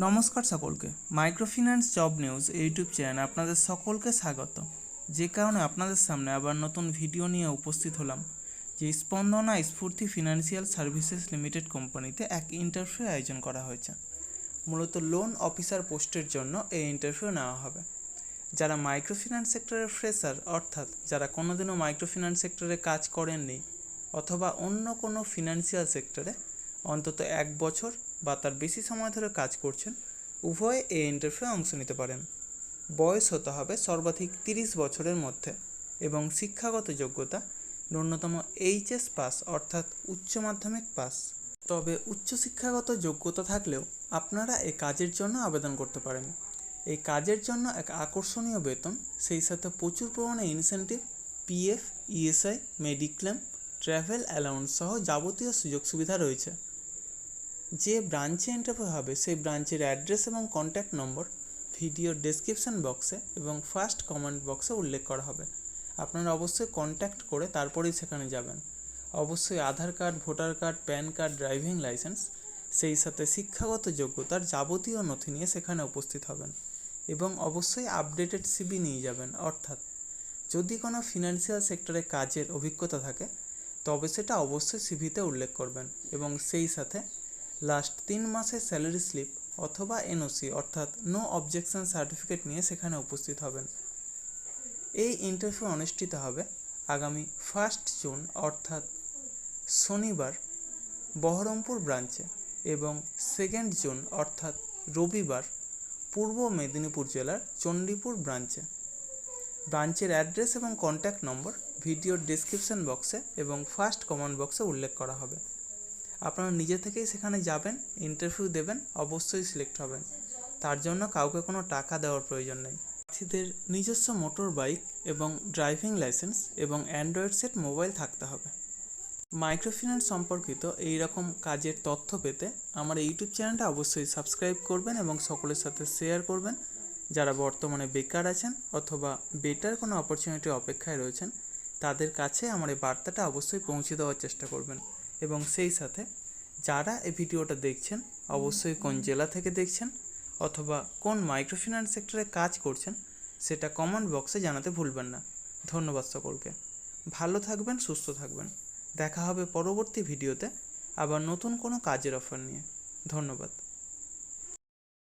নমস্কার সকলকে। Microfinance job news YouTube চ্যানেলে আপনাদের সকলকে স্বাগত। যে কারণে আপনাদের সামনে আবার নতুন ভিডিও নিয়ে উপস্থিত হলাম যে স্পন্দনা স্ফূর্তি ফিনান্সিয়াল সার্ভিসেস লিমিটেড কোম্পানিতে এক ইন্টারভিউ আয়োজন করা হয়েছে। মূলত লোন অফিসার পোস্টের জন্য এই ইন্টারভিউ নেওয়া হবে। যারা মাইক্রোফিন্যান্স সেক্টরের ফ্রেশার, অর্থাৎ যারা কোনোদিনও মাইক্রোফিন্যান্স সেক্টরে কাজ করেননি অথবা অন্য কোনো ফিনান্সিয়াল সেক্টরে অন্তত 1 বছর বা তার বেশি সময় ধরে কাজ করছেন, উভয়ে এই ইন্টারভিউয়ে অংশ নিতে পারেন। বয়স হতে হবে সর্বাধিক 30 বছরের মধ্যে এবং শিক্ষাগত যোগ্যতা ন্যূনতম এইচএস পাস অর্থাৎ উচ্চ মাধ্যমিক পাস। তবে উচ্চশিক্ষাগত যোগ্যতা থাকলেও আপনারা এই কাজের জন্য আবেদন করতে পারেন। এই কাজের জন্য এক আকর্ষণীয় বেতন, সেই সাথে প্রচুর পরিমাণে incentive, PF, ESI, mediclaim, travel allowance সহ যাবতীয় সুযোগ সুবিধা রয়েছে। যে ব্রাঞ্চে ইন্টারভিউ হবে সেই ব্রাঞ্চের অ্যাড্রেস এবং কন্ট্যাক্ট নম্বর ভিডিওর ডেসক্রিপশন বক্সে এবং ফার্স্ট কমেন্ট বক্সে উল্লেখ করা হবে। আপনারা অবশ্যই কন্ট্যাক্ট করে তারপরেই সেখানে যাবেন। অবশ্যই Aadhaar card, voter card, PAN card, driving licence, সেই সাথে শিক্ষাগত যোগ্যতার যাবতীয় নথি নিয়ে সেখানে উপস্থিত হবেন এবং অবশ্যই আপডেটেড সিভি নিয়ে যাবেন। অর্থাৎ যদি কোনো ফিনান্সিয়াল সেক্টরে কাজের অভিজ্ঞতা থাকে তবে সেটা অবশ্যই সিভিতে উল্লেখ করবেন এবং সেই সাথে লাস্ট 3 মাসের স্যালারি স্লিপ অথবা এনওসি অর্থাৎ নো অবজেকশন সার্টিফিকেট নিয়ে সেখানে উপস্থিত হবেন। এই ইন্টারভিউ অনুষ্ঠিত হবে আগামী 1 জুন অর্থাৎ শনিবার বহরমপুর ব্রাঞ্চে এবং 2 জুন অর্থাৎ রবিবার পূর্ব মেদিনীপুর জেলার চণ্ডীপুর ব্রাঞ্চে। ব্রাঞ্চের অ্যাড্রেস এবং কন্ট্যাক্ট নম্বর ভিডিওর ডেসক্রিপশন বক্সে এবং ফার্স্ট কমেন্ট বক্সে উল্লেখ করা হবে। আপনারা নিজে থেকেই সেখানে যাবেন, ইন্টারভিউ দেবেন, অবশ্যই সিলেক্ট হবেন। তার জন্য কাউকে কোনো টাকা দেওয়ার প্রয়োজন নেই। প্রার্থীদের নিজস্ব মোটর বাইক এবং ড্রাইভিং লাইসেন্স এবং অ্যান্ড্রয়েড সেট মোবাইল থাকতে হবে। মাইক্রোফিন্যান্স সম্পর্কিত এই রকম কাজের তথ্য পেতে আমার ইউটিউব চ্যানেলটা অবশ্যই সাবস্ক্রাইব করবেন এবং সকলের সাথে শেয়ার করবেন। যারা বর্তমানে বেকার আছেন অথবা বেটার কোনো অপরচুনিটি অপেক্ষায় রয়েছেন তাদের কাছে আমার এই বার্তাটা অবশ্যই পৌঁছে দেওয়ার চেষ্টা করবেন। এবং সেই সাথে যারা এই ভিডিওটা দেখছেন অবশ্যই কোন জেলা থেকে দেখছেন অথবা কোন মাইক্রোফিন্যান্স সেক্টরে কাজ করছেন সেটা কমেন্ট বক্সে জানাতে ভুলবেন না। ধন্যবাদ সকলকে। ভালো থাকবেন, সুস্থ থাকবেন। দেখা হবে পরবর্তী ভিডিওতে আবার নতুন কোনো কাজের অফার নিয়ে। ধন্যবাদ।